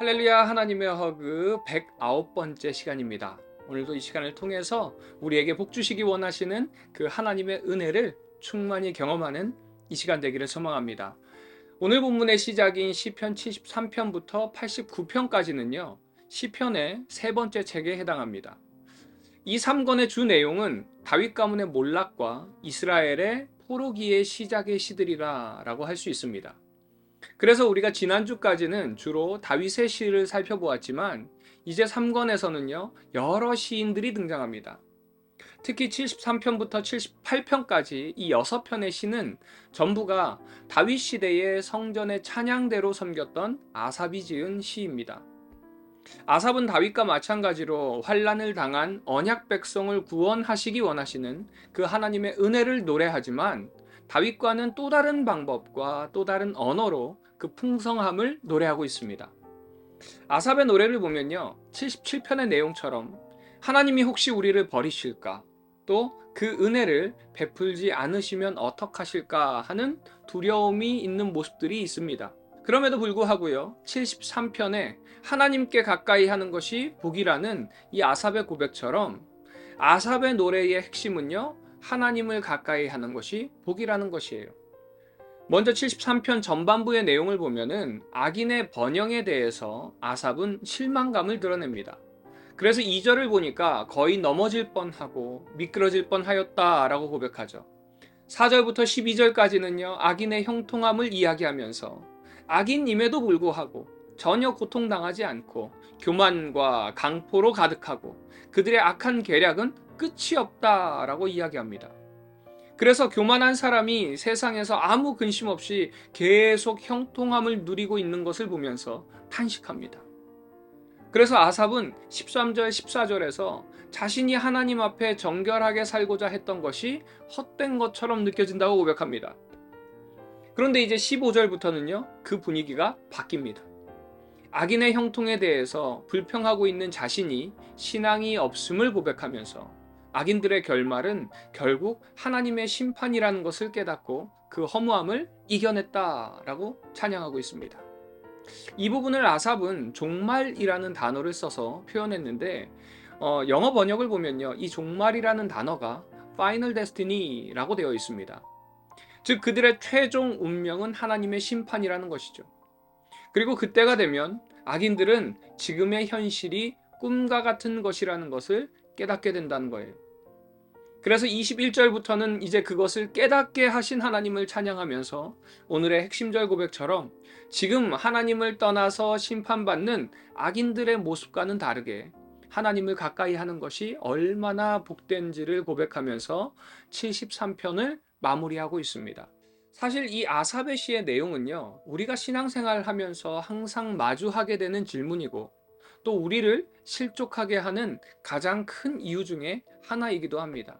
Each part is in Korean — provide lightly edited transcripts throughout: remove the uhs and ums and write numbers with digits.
할렐루야. 하나님의 허그 109번째 시간입니다. 오늘도 이 시간을 통해서 우리에게 복 주시기 원하시는 그 하나님의 은혜를 충만히 경험하는 이 시간 되기를 소망합니다. 오늘 본문의 시작인 시편 73편부터 89편까지는요. 시편의 세 번째 책에 해당합니다. 이 3권의 주 내용은 다윗 가문의 몰락과 이스라엘의 포로기의 시작의 시들이라 라고 할 수 있습니다. 그래서 우리가 지난주까지는 주로 다윗의 시를 살펴보았지만 이제 3권에서는요 여러 시인들이 등장합니다. 특히 73편부터 78편까지 이 6편의 시는 전부가 다윗 시대의 성전의 찬양대로 섬겼던 아삽이 지은 시입니다. 아삽은 다윗과 마찬가지로 환난을 당한 언약 백성을 구원하시기 원하시는 그 하나님의 은혜를 노래하지만 다윗과는 또 다른 방법과 또 다른 언어로 그 풍성함을 노래하고 있습니다. 아삽의 노래를 보면요 77편의 내용처럼 하나님이 혹시 우리를 버리실까, 또 그 은혜를 베풀지 않으시면 어떡하실까 하는 두려움이 있는 모습들이 있습니다. 그럼에도 불구하고요 73편에 하나님께 가까이 하는 것이 복이라는 이 아삽의 고백처럼 아삽의 노래의 핵심은요 하나님을 가까이 하는 것이 복이라는 것이에요. 먼저 73편 전반부의 내용을 보면은 악인의 번영에 대해서 아삽은 실망감을 드러냅니다. 그래서 2절을 보니까 거의 넘어질 뻔하고 미끄러질 뻔하였다라고 고백하죠. 4절부터 12절까지는요 악인의 형통함을 이야기하면서 악인임에도 불구하고 전혀 고통당하지 않고 교만과 강포로 가득하고 그들의 악한 계략은 끝이 없다라고 이야기합니다. 그래서 교만한 사람이 세상에서 아무 근심 없이 계속 형통함을 누리고 있는 것을 보면서 탄식합니다. 그래서 아삽은 13절, 14절에서 자신이 하나님 앞에 정결하게 살고자 했던 것이 헛된 것처럼 느껴진다고 고백합니다. 그런데 이제 15절부터는요, 그 분위기가 바뀝니다. 악인의 형통에 대해서 불평하고 있는 자신이 신앙이 없음을 고백하면서 악인들의 결말은 결국 하나님의 심판이라는 것을 깨닫고 그 허무함을 이겨냈다라고 찬양하고 있습니다. 이 부분을 아삽은 종말이라는 단어를 써서 표현했는데 영어 번역을 보면요 이 종말이라는 단어가 Final Destiny라고 되어 있습니다. 즉 그들의 최종 운명은 하나님의 심판이라는 것이죠. 그리고 그때가 되면 악인들은 지금의 현실이 꿈과 같은 것이라는 것을 깨닫게 된다는 거예요. 그래서 21절부터는 이제 그것을 깨닫게 하신 하나님을 찬양하면서 오늘의 핵심절 고백처럼 지금 하나님을 떠나서 심판받는 악인들의 모습과는 다르게 하나님을 가까이 하는 것이 얼마나 복된지를 고백하면서 73편을 마무리하고 있습니다. 사실 이 아삽의 시의 내용은요 우리가 신앙생활을 하면서 항상 마주하게 되는 질문이고 또 우리를 실족하게 하는 가장 큰 이유 중에 하나이기도 합니다.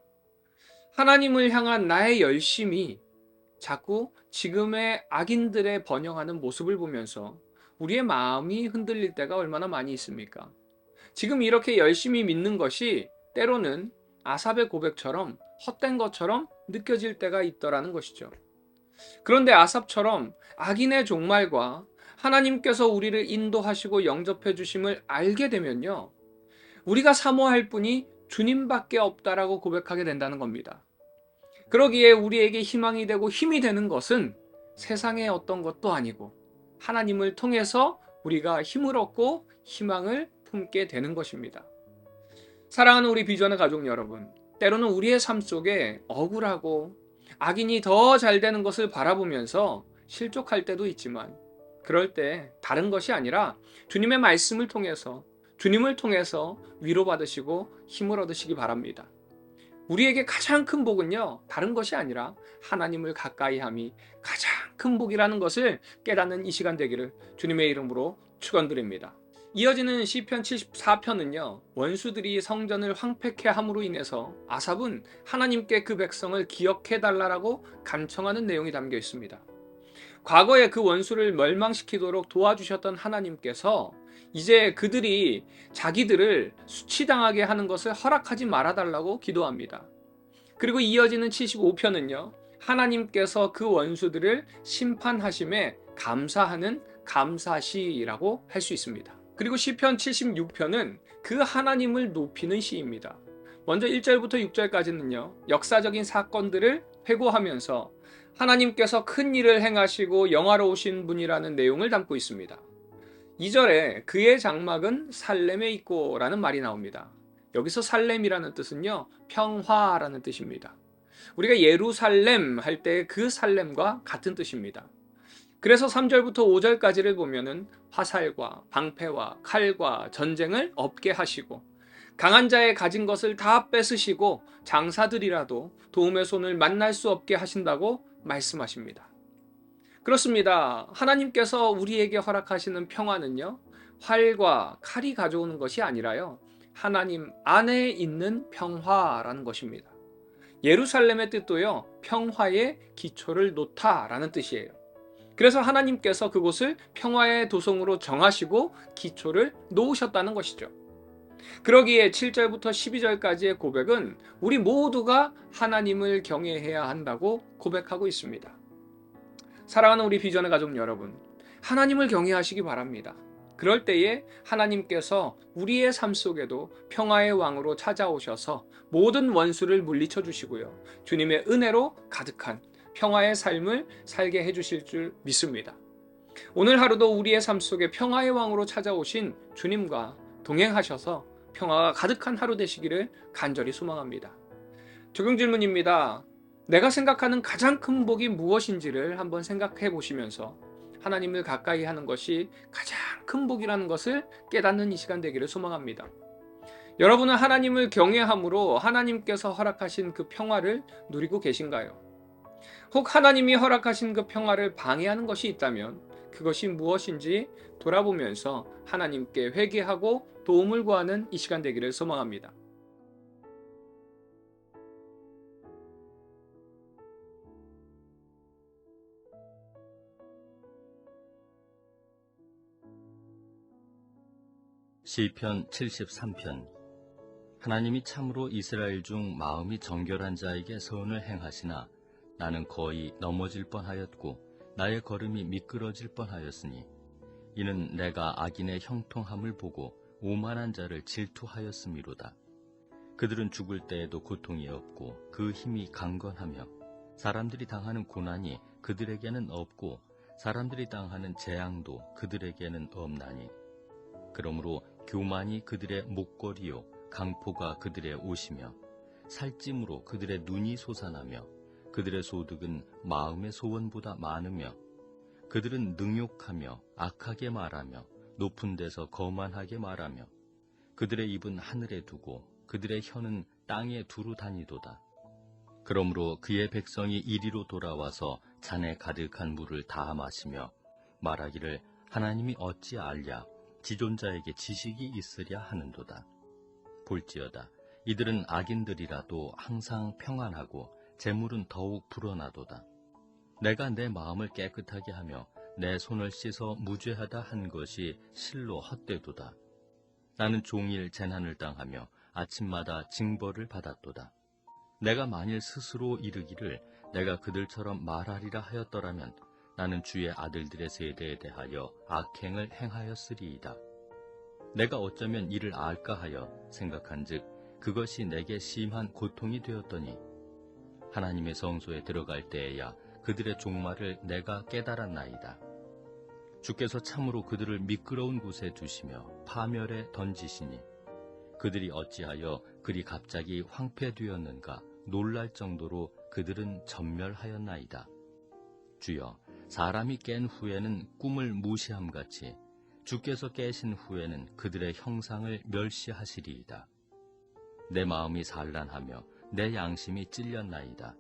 하나님을 향한 나의 열심이 자꾸 지금의 악인들의 번영하는 모습을 보면서 우리의 마음이 흔들릴 때가 얼마나 많이 있습니까? 지금 이렇게 열심히 믿는 것이 때로는 아삽의 고백처럼 헛된 것처럼 느껴질 때가 있더라는 것이죠. 그런데 아삽처럼 악인의 종말과 하나님께서 우리를 인도하시고 영접해 주심을 알게 되면요 우리가 사모할 분이 주님밖에 없다라고 고백하게 된다는 겁니다. 그러기에 우리에게 희망이 되고 힘이 되는 것은 세상의 어떤 것도 아니고 하나님을 통해서 우리가 힘을 얻고 희망을 품게 되는 것입니다. 사랑하는 우리 비전의 가족 여러분, 때로는 우리의 삶 속에 억울하고 악인이 더 잘 되는 것을 바라보면서 실족할 때도 있지만 그럴 때 다른 것이 아니라 주님의 말씀을 통해서 주님을 통해서 위로받으시고 힘을 얻으시기 바랍니다. 우리에게 가장 큰 복은요 다른 것이 아니라 하나님을 가까이 함이 가장 큰 복이라는 것을 깨닫는 이 시간 되기를 주님의 이름으로 축원드립니다. 이어지는 시편 74편은요 원수들이 성전을 황폐케 함으로 인해서 아삽은 하나님께 그 백성을 기억해 달라고 간청하는 내용이 담겨 있습니다. 과거에 그 원수를 멸망시키도록 도와주셨던 하나님께서 이제 그들이 자기들을 수치당하게 하는 것을 허락하지 말아달라고 기도합니다. 그리고 이어지는 75편은요 하나님께서 그 원수들을 심판하심에 감사하는 감사시라고 할 수 있습니다. 그리고 시편 76편은 그 하나님을 높이는 시입니다. 먼저 1절부터 6절까지는요, 역사적인 사건들을 회고하면서 하나님께서 큰 일을 행하시고 영화로우신 분이라는 내용을 담고 있습니다. 2절에 그의 장막은 살렘에 있고 라는 말이 나옵니다. 여기서 살렘이라는 뜻은요, 평화라는 뜻입니다. 우리가 예루살렘 할 때 그 살렘과 같은 뜻입니다. 그래서 3절부터 5절까지를 보면은 화살과 방패와 칼과 전쟁을 없게 하시고 강한 자의 가진 것을 다 뺏으시고 장사들이라도 도움의 손을 만날 수 없게 하신다고 말씀하십니다. 그렇습니다. 하나님께서 우리에게 허락하시는 평화는요, 활과 칼이 가져오는 것이 아니라요, 하나님 안에 있는 평화라는 것입니다. 예루살렘의 뜻도요, 평화의 기초를 놓다라는 뜻이에요. 그래서 하나님께서 그곳을 평화의 도성으로 정하시고 기초를 놓으셨다는 것이죠. 그러기에 7절부터 12절까지의 고백은 우리 모두가 하나님을 경외해야 한다고 고백하고 있습니다. 사랑하는 우리 비전의 가족 여러분, 하나님을 경외하시기 바랍니다. 그럴 때에 하나님께서 우리의 삶 속에도 평화의 왕으로 찾아오셔서 모든 원수를 물리쳐 주시고요, 주님의 은혜로 가득한 평화의 삶을 살게 해주실 줄 믿습니다. 오늘 하루도 우리의 삶 속에 평화의 왕으로 찾아오신 주님과 동행하셔서 평화가 가득한 하루 되시기를 간절히 소망합니다. 적용 질문입니다. 내가 생각하는 가장 큰 복이 무엇인지를 한번 생각해 보시면서 하나님을 가까이 하는 것이 가장 큰 복이라는 것을 깨닫는 이 시간 되기를 소망합니다. 여러분은 하나님을 경외함으로 하나님께서 허락하신 그 평화를 누리고 계신가요? 혹 하나님이 허락하신 그 평화를 방해하는 것이 있다면 그것이 무엇인지 돌아보면서 하나님께 회개하고 도움을 구하는 이 시간 되기를 소망합니다. 시편 73편. 하나님이 참으로 이스라엘 중 마음이 정결한 자에게 선을 행하시나 나는 거의 넘어질 뻔하였고 나의 걸음이 미끄러질 뻔하였으니 이는 내가 악인의 형통함을 보고 오만한 자를 질투하였음이로다. 그들은 죽을 때에도 고통이 없고 그 힘이 강건하며 사람들이 당하는 고난이 그들에게는 없고 사람들이 당하는 재앙도 그들에게는 없나니 그러므로 교만이 그들의 목걸이요 강포가 그들의 옷이며 살찜으로 그들의 눈이 솟아나며 그들의 소득은 마음의 소원보다 많으며 그들은 능욕하며 악하게 말하며 높은 데서 거만하게 말하며 그들의 입은 하늘에 두고 그들의 혀는 땅에 두루 다니도다. 그러므로 그의 백성이 이리로 돌아와서 잔에 가득한 물을 다 마시며 말하기를 하나님이 어찌 알랴 지존자에게 지식이 있으랴 하는도다. 볼지어다 이들은 악인들이라도 항상 평안하고 재물은 더욱 불어나도다. 내가 내 마음을 깨끗하게 하며 내 손을 씻어 무죄하다 한 것이 실로 헛되도다. 나는 종일 재난을 당하며 아침마다 징벌을 받았도다. 내가 만일 스스로 이르기를 내가 그들처럼 말하리라 하였더라면 나는 주의 아들들의 세대에 대하여 악행을 행하였으리이다. 내가 어쩌면 이를 알까 하여 생각한즉 그것이 내게 심한 고통이 되었더니 하나님의 성소에 들어갈 때에야 그들의 종말을 내가 깨달았나이다. 주께서 참으로 그들을 미끄러운 곳에 두시며 파멸에 던지시니 그들이 어찌하여 그리 갑자기 황폐되었는가 놀랄 정도로 그들은 전멸하였나이다. 주여, 사람이 깬 후에는 꿈을 무시함같이 주께서 깨신 후에는 그들의 형상을 멸시하시리이다. 내 마음이 산란하며 내 양심이 찔렸나이다.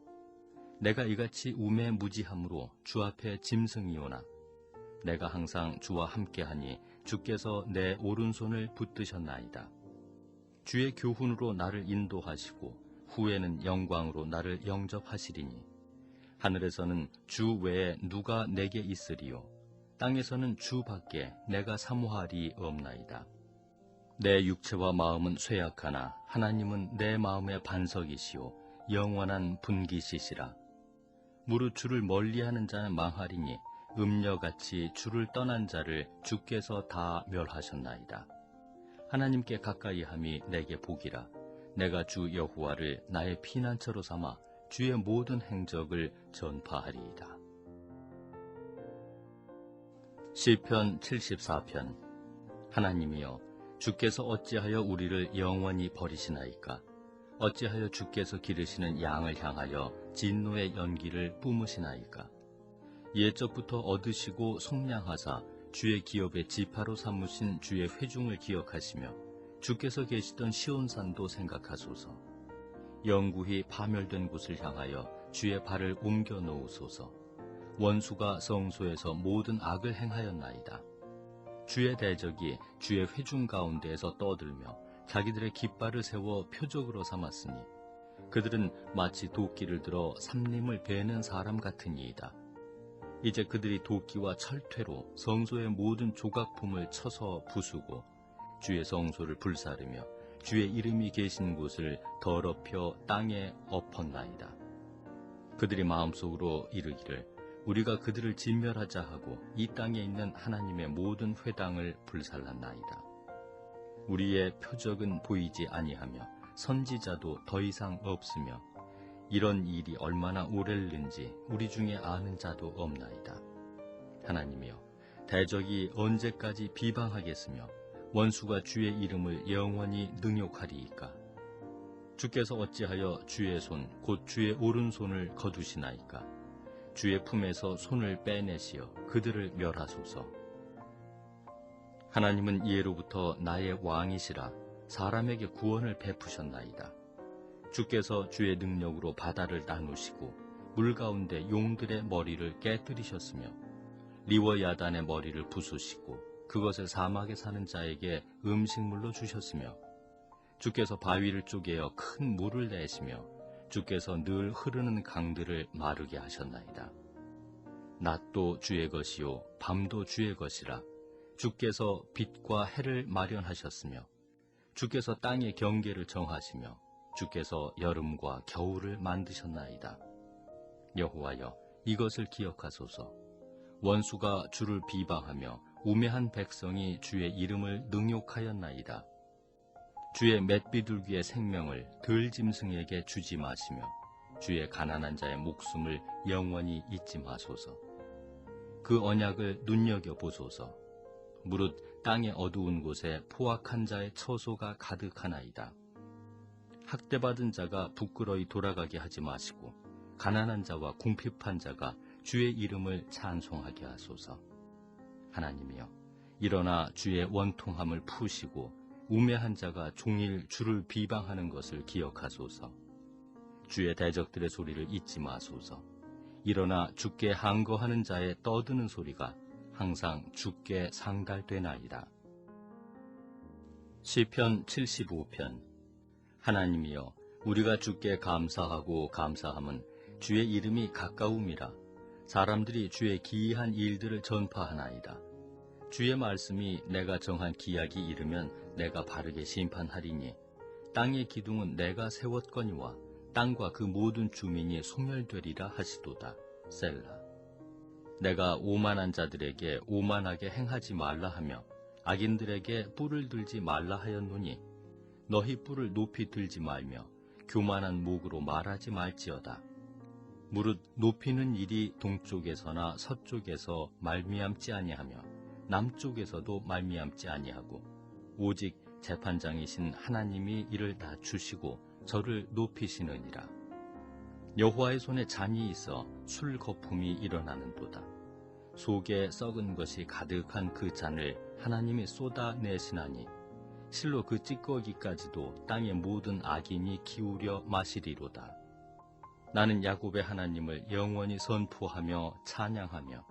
내가 이같이 우매무지함으로 주 앞에 짐승이오나 내가 항상 주와 함께하니 주께서 내 오른손을 붙드셨나이다. 주의 교훈으로 나를 인도하시고 후에는 영광으로 나를 영접하시리니 하늘에서는 주 외에 누가 내게 있으리요 땅에서는 주 밖에 내가 사모하리 없나이다. 내 육체와 마음은 쇠약하나 하나님은 내 마음의 반석이시요 영원한 분기시시라. 무릇 주를 멀리하는 자는 망하리니 음녀같이 주를 떠난 자를 주께서 다 멸하셨나이다. 하나님께 가까이함이 내게 복이라. 내가 주 여호와를 나의 피난처로 삼아 주의 모든 행적을 전파하리이다. 시편 74편. 하나님이여, 주께서 어찌하여 우리를 영원히 버리시나이까? 어찌하여 주께서 기르시는 양을 향하여 진노의 연기를 뿜으시나이까? 옛적부터 얻으시고 속량하사 주의 기업의 지파로 삼으신 주의 회중을 기억하시며 주께서 계시던 시온산도 생각하소서. 영구히 파멸된 곳을 향하여 주의 발을 옮겨 놓으소서. 원수가 성소에서 모든 악을 행하였나이다. 주의 대적이 주의 회중 가운데에서 떠들며 자기들의 깃발을 세워 표적으로 삼았으니 그들은 마치 도끼를 들어 삼림을 베는 사람 같으니이다. 이제 그들이 도끼와 철퇴로 성소의 모든 조각품을 쳐서 부수고 주의 성소를 불사르며 주의 이름이 계신 곳을 더럽혀 땅에 엎었나이다. 그들이 마음속으로 이르기를 우리가 그들을 진멸하자 하고 이 땅에 있는 하나님의 모든 회당을 불살랐나이다. 우리의 표적은 보이지 아니하며 선지자도 더 이상 없으며 이런 일이 얼마나 오래는지 우리 중에 아는 자도 없나이다. 하나님이여, 대적이 언제까지 비방하겠으며 원수가 주의 이름을 영원히 능욕하리이까? 주께서 어찌하여 주의 손 곧 주의 오른손을 거두시나이까? 주의 품에서 손을 빼내시어 그들을 멸하소서. 하나님은 이에로부터 나의 왕이시라. 사람에게 구원을 베푸셨나이다. 주께서 주의 능력으로 바다를 나누시고 물 가운데 용들의 머리를 깨뜨리셨으며 리워야단의 머리를 부수시고 그것을 사막에 사는 자에게 음식물로 주셨으며 주께서 바위를 쪼개어 큰 물을 내시며 주께서 늘 흐르는 강들을 마르게 하셨나이다. 낮도 주의 것이요 밤도 주의 것이라. 주께서 빛과 해를 마련하셨으며 주께서 땅의 경계를 정하시며 주께서 여름과 겨울을 만드셨나이다. 여호와여, 이것을 기억하소서. 원수가 주를 비방하며 우매한 백성이 주의 이름을 능욕하였나이다. 주의 맷비둘기의 생명을 들짐승에게 주지 마시며 주의 가난한 자의 목숨을 영원히 잊지 마소서. 그 언약을 눈여겨보소서. 무릇 땅의 어두운 곳에 포악한 자의 처소가 가득하나이다. 학대받은 자가 부끄러이 돌아가게 하지 마시고 가난한 자와 궁핍한 자가 주의 이름을 찬송하게 하소서. 하나님이여, 일어나 주의 원통함을 푸시고 우매한 자가 종일 주를 비방하는 것을 기억하소서. 주의 대적들의 소리를 잊지 마소서. 일어나 주께 항거하는 자의 떠드는 소리가 항상 주께 상달되나이다. 시편 75편. 하나님이여, 우리가 주께 감사하고 감사함은 주의 이름이 가까움이라. 사람들이 주의 기이한 일들을 전파하나이다. 주의 말씀이 내가 정한 기약이 이르면 내가 바르게 심판하리니 땅의 기둥은 내가 세웠거니와 땅과 그 모든 주민이 소멸되리라 하시도다. 셀라. 내가 오만한 자들에게 오만하게 행하지 말라 하며 악인들에게 뿔을 들지 말라 하였노니 너희 뿔을 높이 들지 말며 교만한 목으로 말하지 말지어다. 무릇 높이는 일이 동쪽에서나 서쪽에서 말미암지 아니하며 남쪽에서도 말미암지 아니하고 오직 재판장이신 하나님이 이를 낮추시고 저를 높이시느니라. 여호와의 손에 잔이 있어 술 거품이 일어나는도다. 속에 썩은 것이 가득한 그 잔을 하나님이 쏟아내시나니 실로 그 찌꺼기까지도 땅의 모든 악인이 기울여 마시리로다. 나는 야곱의 하나님을 영원히 선포하며 찬양하며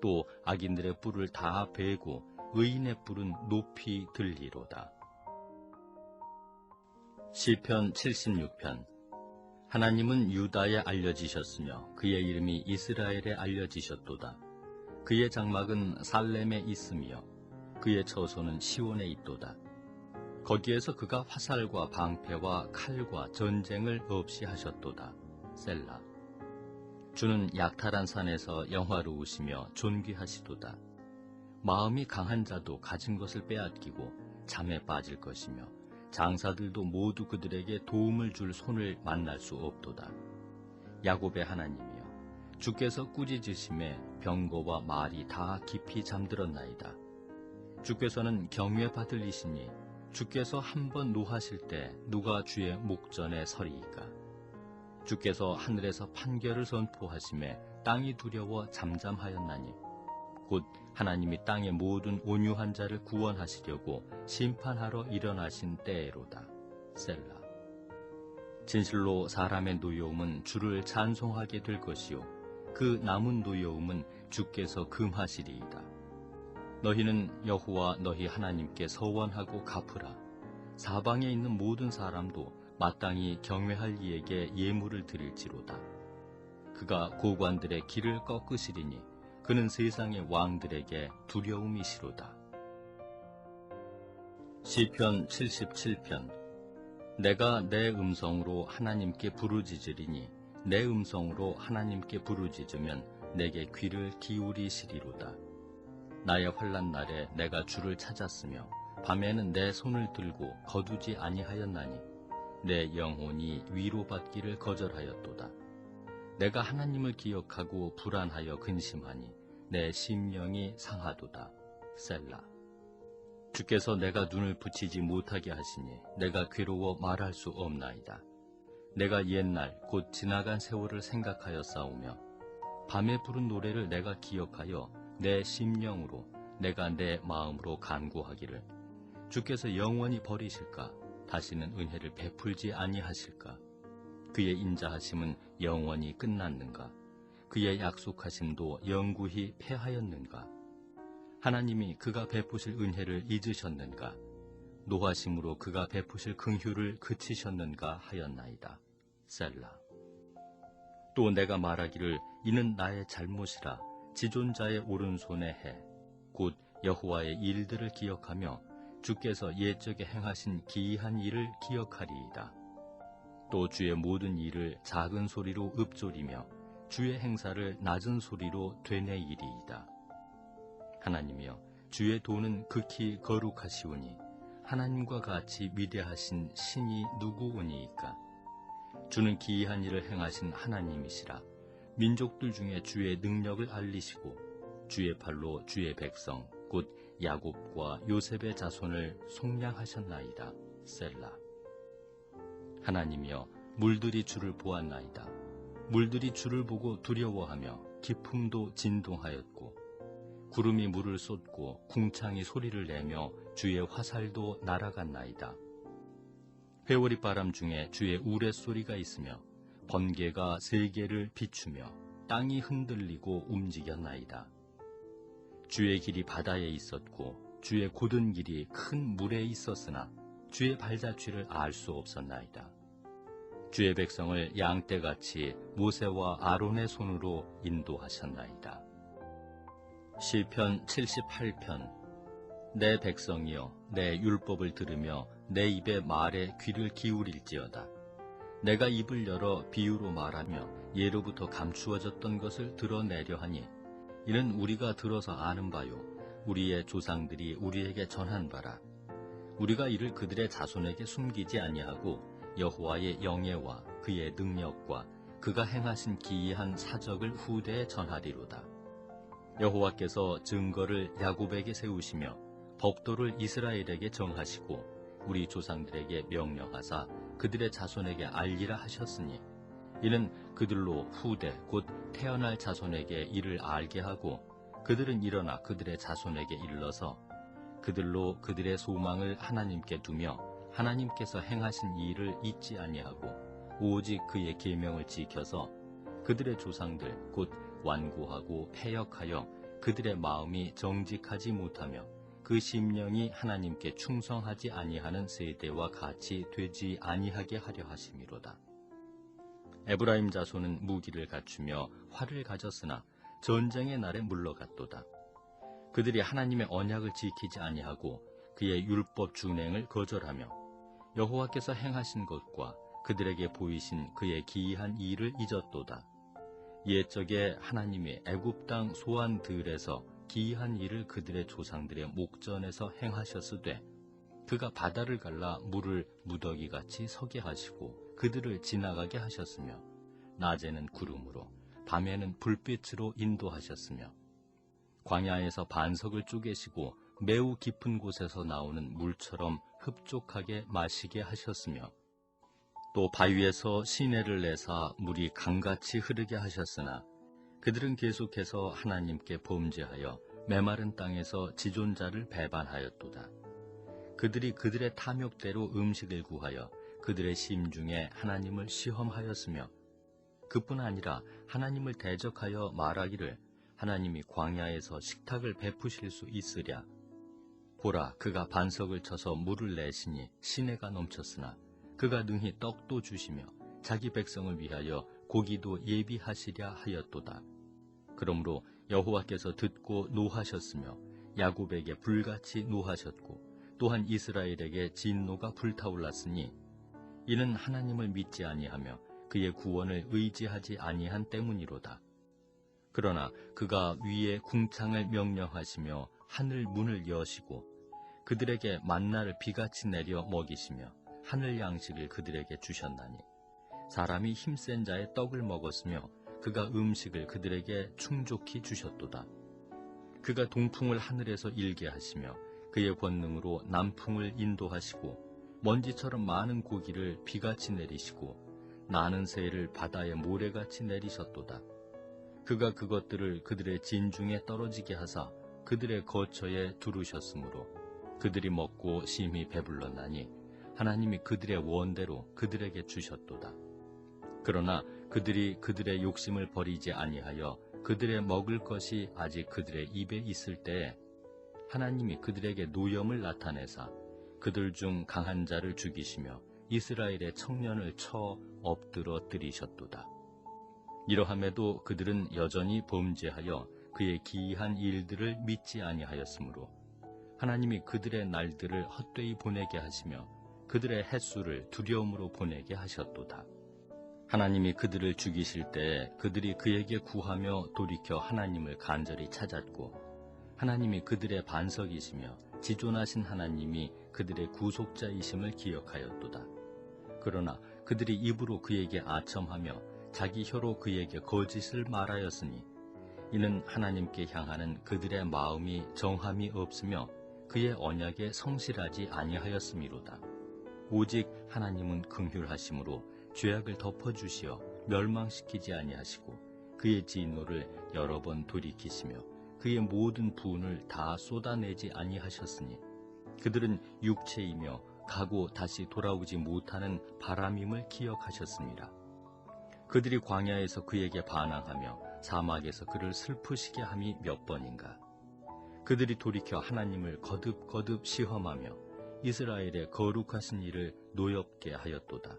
또 악인들의 뿔을 다 베고 의인의 뿔은 높이 들리로다. 시편 76편. 하나님은 유다에 알려지셨으며 그의 이름이 이스라엘에 알려지셨도다. 그의 장막은 살렘에 있으며 그의 처소는 시온에 있도다. 거기에서 그가 화살과 방패와 칼과 전쟁을 없이 하셨도다. 셀라. 주는 약탈한 산에서 영화로우시며 존귀하시도다. 마음이 강한 자도 가진 것을 빼앗기고 잠에 빠질 것이며 장사들도 모두 그들에게 도움을 줄 손을 만날 수 없도다. 야곱의 하나님이여, 주께서 꾸짖으심에 병거와 말이 다 깊이 잠들었나이다. 주께서는 경외받을 이시니 주께서 한번 노하실 때 누가 주의 목전에 서리이까. 주께서 하늘에서 판결을 선포하심에 땅이 두려워 잠잠하였나니 곧 하나님이 땅의 모든 온유한 자를 구원하시려고 심판하러 일어나신 때에로다. 셀라. 진실로 사람의 노여움은 주를 찬송하게 될 것이요 그 남은 노여움은 주께서 금하시리이다. 너희는 여호와 너희 하나님께 서원하고 갚으라. 사방에 있는 모든 사람도 마땅히 경외할 이에게 예물을 드릴지로다. 그가 고관들의 길을 꺾으시리니 그는 세상의 왕들에게 두려움이시로다. 시편 77편. 내가 내 음성으로 하나님께 부르짖으리니 내 음성으로 하나님께 부르짖으면 내게 귀를 기울이시리로다. 나의 환난 날에 내가 주를 찾았으며 밤에는 내 손을 들고 거두지 아니하였나니 내 영혼이 위로받기를 거절하였도다. 내가 하나님을 기억하고 불안하여 근심하니 내 심령이 상하도다. 셀라. 주께서 내가 눈을 붙이지 못하게 하시니 내가 괴로워 말할 수 없나이다. 내가 옛날 곧 지나간 세월을 생각하여 싸우며 밤에 부른 노래를 내가 기억하여 내 심령으로 내가 내 마음으로 간구하기를 주께서 영원히 버리실까? 다시는 은혜를 베풀지 아니하실까? 그의 인자하심은 영원히 끝났는가? 그의 약속하심도 영구히 패하였는가? 하나님이 그가 베푸실 은혜를 잊으셨는가? 노하심으로 그가 베푸실 긍휼을 그치셨는가 하였나이다. 셀라. 또 내가 말하기를 이는 나의 잘못이라 지존자의 오른손에 해 곧 여호와의 일들을 기억하며 주께서 옛적에 행하신 기이한 일을 기억하리이다. 또 주의 모든 일을 작은 소리로 읊조리며 주의 행사를 낮은 소리로 되뇌이리이다. 하나님이여, 주의 도는 극히 거룩하시오니 하나님과 같이 위대하신 신이 누구오니이까. 주는 기이한 일을 행하신 하나님이시라. 민족들 중에 주의 능력을 알리시고 주의 팔로 주의 백성 곧 야곱과 요셉의 자손을 속량하셨나이다. 셀라. 하나님이여, 물들이 주를 보았나이다. 물들이 주를 보고 두려워하며 기품도 진동하였고 구름이 물을 쏟고 궁창이 소리를 내며 주의 화살도 날아갔나이다. 회오리 바람 중에 주의 우레소리가 있으며 번개가 세계를 비추며 땅이 흔들리고 움직였나이다. 주의 길이 바다에 있었고 주의 곧은 길이 큰 물에 있었으나 주의 발자취를 알 수 없었나이다. 주의 백성을 양떼같이 모세와 아론의 손으로 인도하셨나이다. 시편 78편. 내 백성이여, 내 율법을 들으며 내 입의 말에 귀를 기울일지어다. 내가 입을 열어 비유로 말하며 예로부터 감추어졌던 것을 드러내려 하니 이는 우리가 들어서 아는 바요 우리의 조상들이 우리에게 전한 바라. 우리가 이를 그들의 자손에게 숨기지 아니하고 여호와의 영예와 그의 능력과 그가 행하신 기이한 사적을 후대에 전하리로다. 여호와께서 증거를 야곱에게 세우시며 법도를 이스라엘에게 정하시고 우리 조상들에게 명령하사 그들의 자손에게 알리라 하셨으니 이는 그들로 후대 곧 태어날 자손에게 이를 알게 하고 그들은 일어나 그들의 자손에게 일러서 그들로 그들의 소망을 하나님께 두며 하나님께서 행하신 이 일을 잊지 아니하고 오직 그의 계명을 지켜서 그들의 조상들 곧 완고하고 패역하여 그들의 마음이 정직하지 못하며 그 심령이 하나님께 충성하지 아니하는 세대와 같이 되지 아니하게 하려 하심이로다. 에브라임 자손은 무기를 갖추며 활을 가졌으나 전쟁의 날에 물러갔도다. 그들이 하나님의 언약을 지키지 아니하고 그의 율법 준행을 거절하며 여호와께서 행하신 것과 그들에게 보이신 그의 기이한 일을 잊었도다. 옛적에 하나님이 애굽 땅 소환들에서 기이한 일을 그들의 조상들의 목전에서 행하셨으되 그가 바다를 갈라 물을 무더기같이 서게 하시고 그들을 지나가게 하셨으며 낮에는 구름으로 밤에는 불빛으로 인도하셨으며 광야에서 반석을 쪼개시고 매우 깊은 곳에서 나오는 물처럼 흡족하게 마시게 하셨으며 또 바위에서 시내를 내사 물이 강같이 흐르게 하셨으나 그들은 계속해서 하나님께 범죄하여 메마른 땅에서 지존자를 배반하였도다. 그들이 그들의 탐욕대로 음식을 구하여 그들의 심중에 하나님을 시험하였으며 그뿐 아니라 하나님을 대적하여 말하기를 하나님이 광야에서 식탁을 베푸실 수 있으랴. 보라, 그가 반석을 쳐서 물을 내시니 시내가 넘쳤으나 그가 능히 떡도 주시며 자기 백성을 위하여 고기도 예비하시랴 하였도다. 그러므로 여호와께서 듣고 노하셨으며 야곱에게 불같이 노하셨고 또한 이스라엘에게 진노가 불타올랐으니 이는 하나님을 믿지 아니하며 그의 구원을 의지하지 아니한 때문이로다. 그러나 그가 위에 궁창을 명령하시며 하늘 문을 여시고 그들에게 만나를 비같이 내려 먹이시며 하늘 양식을 그들에게 주셨나니 사람이 힘센 자의 떡을 먹었으며 그가 음식을 그들에게 충족히 주셨도다. 그가 동풍을 하늘에서 일게 하시며 그의 권능으로 남풍을 인도하시고 먼지처럼 많은 고기를 비같이 내리시고 나는 새를 바다의 모래같이 내리셨도다. 그가 그것들을 그들의 진중에 떨어지게 하사 그들의 거처에 두르셨으므로 그들이 먹고 심히 배불렀나니 하나님이 그들의 원대로 그들에게 주셨도다. 그러나 그들이 그들의 욕심을 버리지 아니하여 그들의 먹을 것이 아직 그들의 입에 있을 때에 하나님이 그들에게 노염을 나타내사 그들 중 강한 자를 죽이시며 이스라엘의 청년을 쳐 엎드러 뜨리셨도다. 이러함에도 그들은 여전히 범죄하여 그의 기이한 일들을 믿지 아니하였으므로 하나님이 그들의 날들을 헛되이 보내게 하시며 그들의 햇수를 두려움으로 보내게 하셨도다. 하나님이 그들을 죽이실 때에 그들이 그에게 구하며 돌이켜 하나님을 간절히 찾았고 하나님이 그들의 반석이시며 지존하신 하나님이 그들의 구속자이심을 기억하였도다. 그러나 그들이 입으로 그에게 아첨하며 자기 혀로 그에게 거짓을 말하였으니 이는 하나님께 향하는 그들의 마음이 정함이 없으며 그의 언약에 성실하지 아니하였음이로다. 오직 하나님은 긍휼하심으로 죄악을 덮어주시어 멸망시키지 아니하시고 그의 진노를 여러 번 돌이키시며 그의 모든 분을 다 쏟아내지 아니하셨으니 그들은 육체이며 가고 다시 돌아오지 못하는 바람임을 기억하셨습니다. 그들이 광야에서 그에게 반항하며 사막에서 그를 슬프시게 함이 몇 번인가. 그들이 돌이켜 하나님을 거듭거듭 시험하며 이스라엘의 거룩하신 일을 노엽게 하였도다.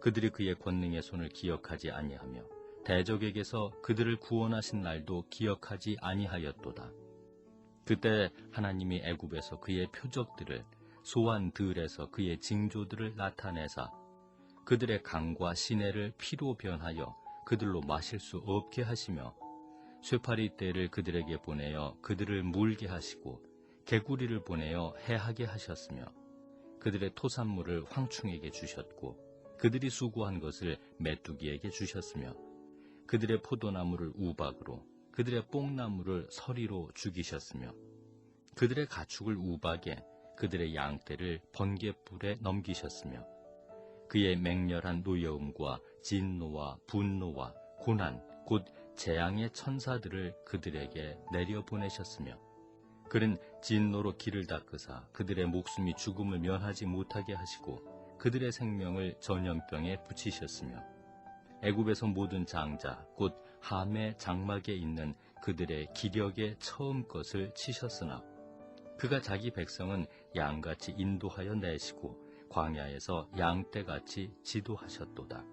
그들이 그의 권능의 손을 기억하지 아니하며 대적에게서 그들을 구원하신 날도 기억하지 아니하였도다. 그때 하나님이 애굽에서 그의 표적들을 소환들에서 그의 징조들을 나타내사 그들의 강과 시내를 피로 변하여 그들로 마실 수 없게 하시며 쇠파리 떼를 그들에게 보내어 그들을 물게 하시고 개구리를 보내어 해하게 하셨으며 그들의 토산물을 황충에게 주셨고 그들이 수고한 것을 메뚜기에게 주셨으며 그들의 포도나무를 우박으로 그들의 뽕나무를 서리로 죽이셨으며 그들의 가축을 우박에 그들의 양떼를 번갯불에 넘기셨으며 그의 맹렬한 노여움과 진노와 분노와 고난 곧 재앙의 천사들을 그들에게 내려보내셨으며 그는 진노로 길을 닦으사 그들의 목숨이 죽음을 면하지 못하게 하시고 그들의 생명을 전염병에 붙이셨으며 애굽에서 모든 장자 곧 함의 장막에 있는 그들의 기력의 처음 것을 치셨으나 그가 자기 백성은 양같이 인도하여 내시고 광야에서 양떼같이 지도하셨도다.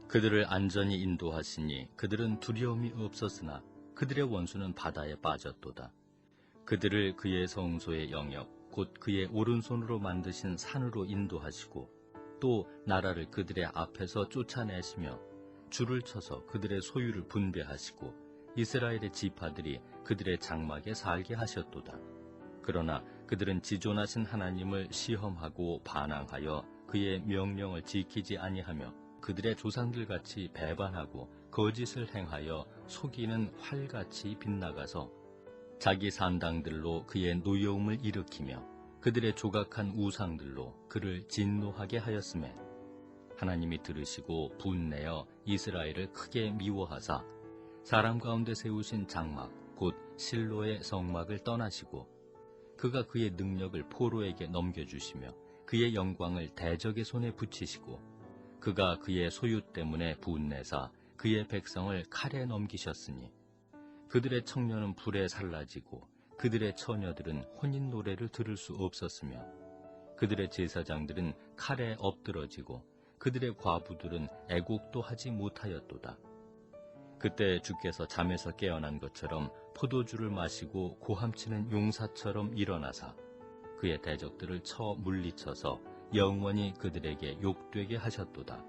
그들을 안전히 인도하시니 그들은 두려움이 없었으나 그들의 원수는 바다에 빠졌도다. 그들을 그의 성소의 영역 곧 그의 오른손으로 만드신 산으로 인도하시고 또 나라를 그들의 앞에서 쫓아내시며 줄을 쳐서 그들의 소유를 분배하시고 이스라엘의 지파들이 그들의 장막에 살게 하셨도다. 그러나 그들은 지존하신 하나님을 시험하고 반항하여 그의 명령을 지키지 아니하며 그들의 조상들같이 배반하고 거짓을 행하여 속이는 활같이 빗나가서 자기 산당들로 그의 노여움을 일으키며 그들의 조각한 우상들로 그를 진노하게 하였으매 하나님이 들으시고 분내어 이스라엘을 크게 미워하사 사람 가운데 세우신 장막 곧 실로의 성막을 떠나시고 그가 그의 능력을 포로에게 넘겨주시며 그의 영광을 대적의 손에 붙이시고 그가 그의 소유 때문에 분내사 그의 백성을 칼에 넘기셨으니 그들의 청년은 불에 살라지고 그들의 처녀들은 혼인 노래를 들을 수 없었으며 그들의 제사장들은 칼에 엎드러지고 그들의 과부들은 애곡도 하지 못하였도다. 그때 주께서 잠에서 깨어난 것처럼 포도주를 마시고 고함치는 용사처럼 일어나사 그의 대적들을 쳐 물리쳐서 영원히 그들에게 욕되게 하셨도다.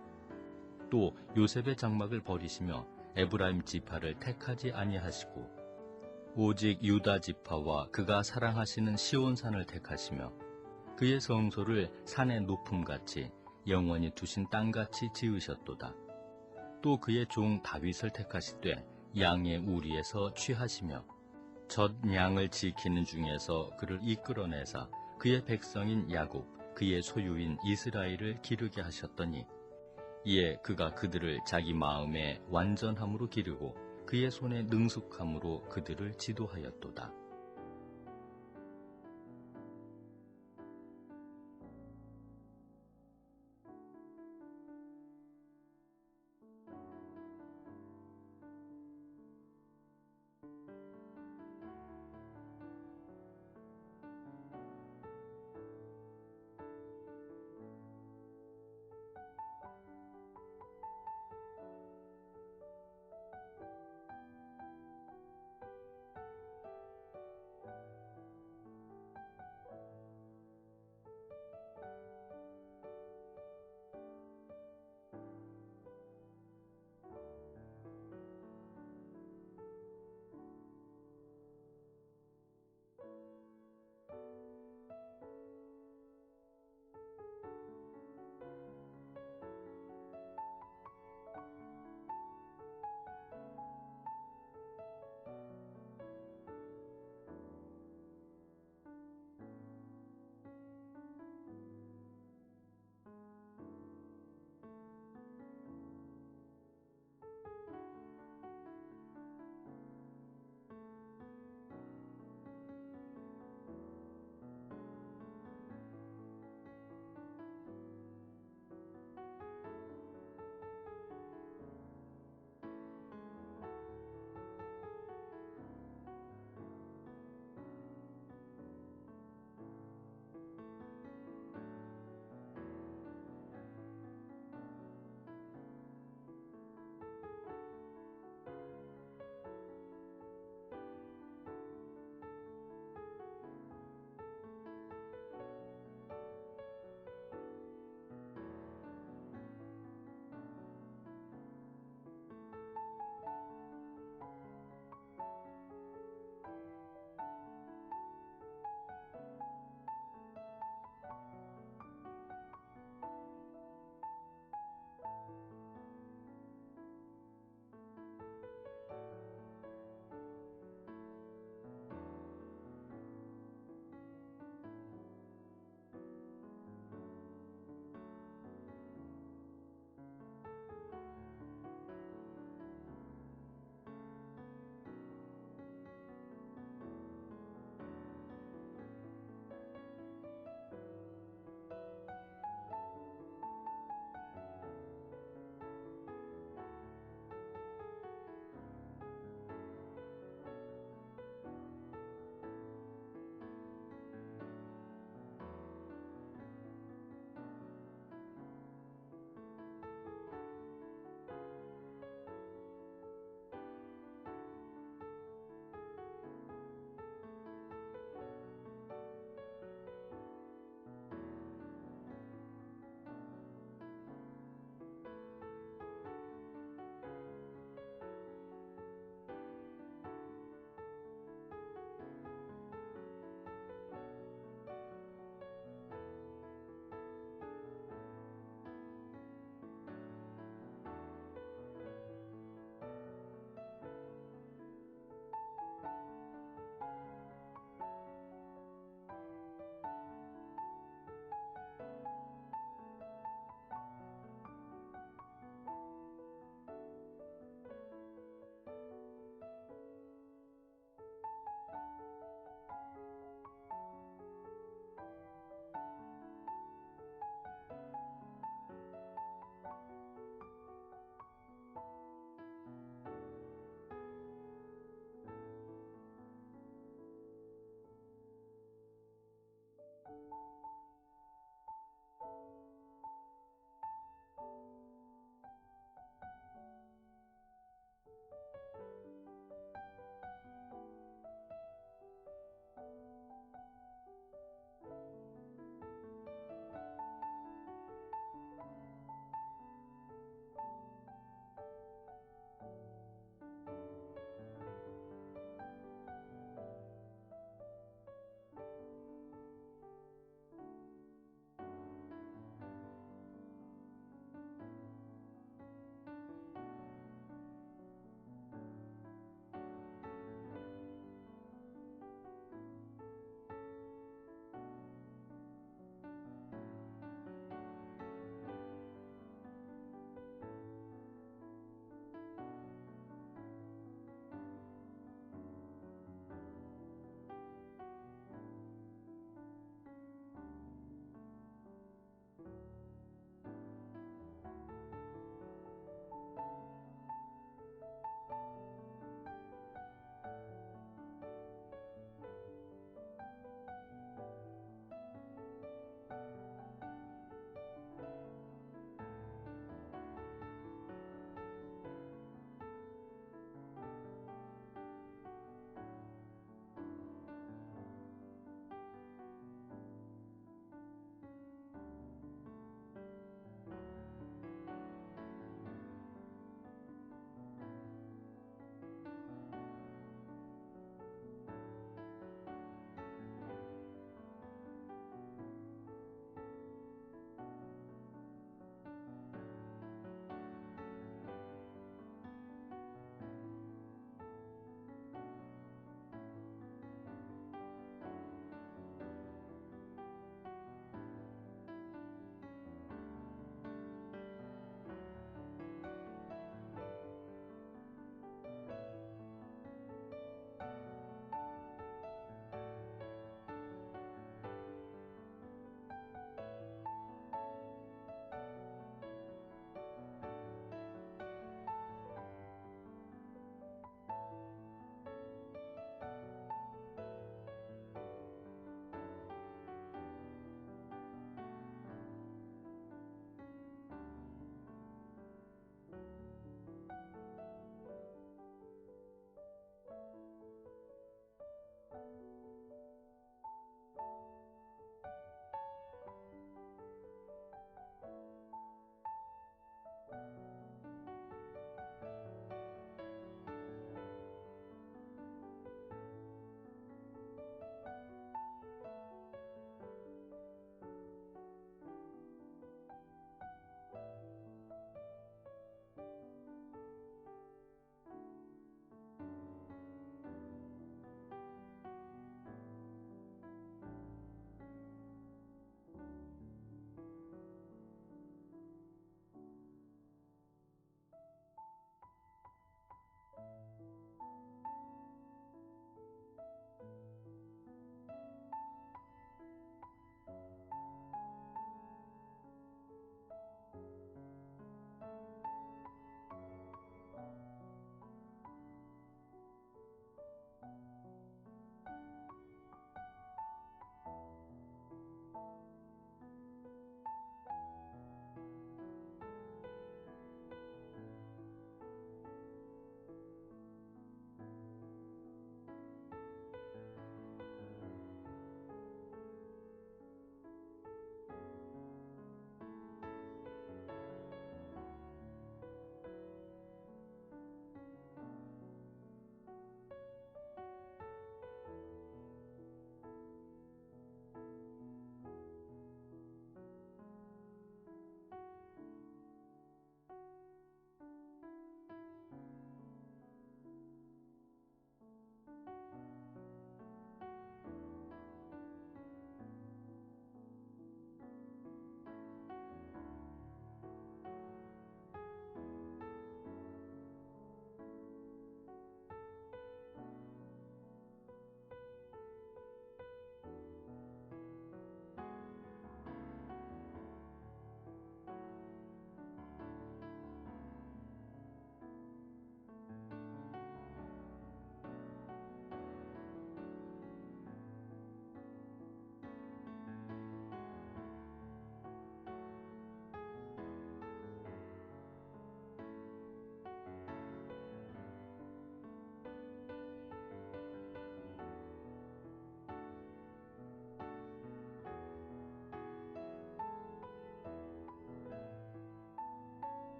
또 요셉의 장막을 버리시며 에브라임 지파를 택하지 아니하시고 오직 유다 지파와 그가 사랑하시는 시온산을 택하시며 그의 성소를 산의 높음같이 영원히 두신 땅같이 지으셨도다. 또 그의 종 다윗을 택하시되 양의 우리에서 취하시며 젖 양을 지키는 중에서 그를 이끌어내사 그의 백성인 야곱 그의 소유인 이스라엘을 기르게 하셨더니 이에 그가 그들을 자기 마음에 완전함으로 기르고 그의 손에 능숙함으로 그들을 지도하였도다.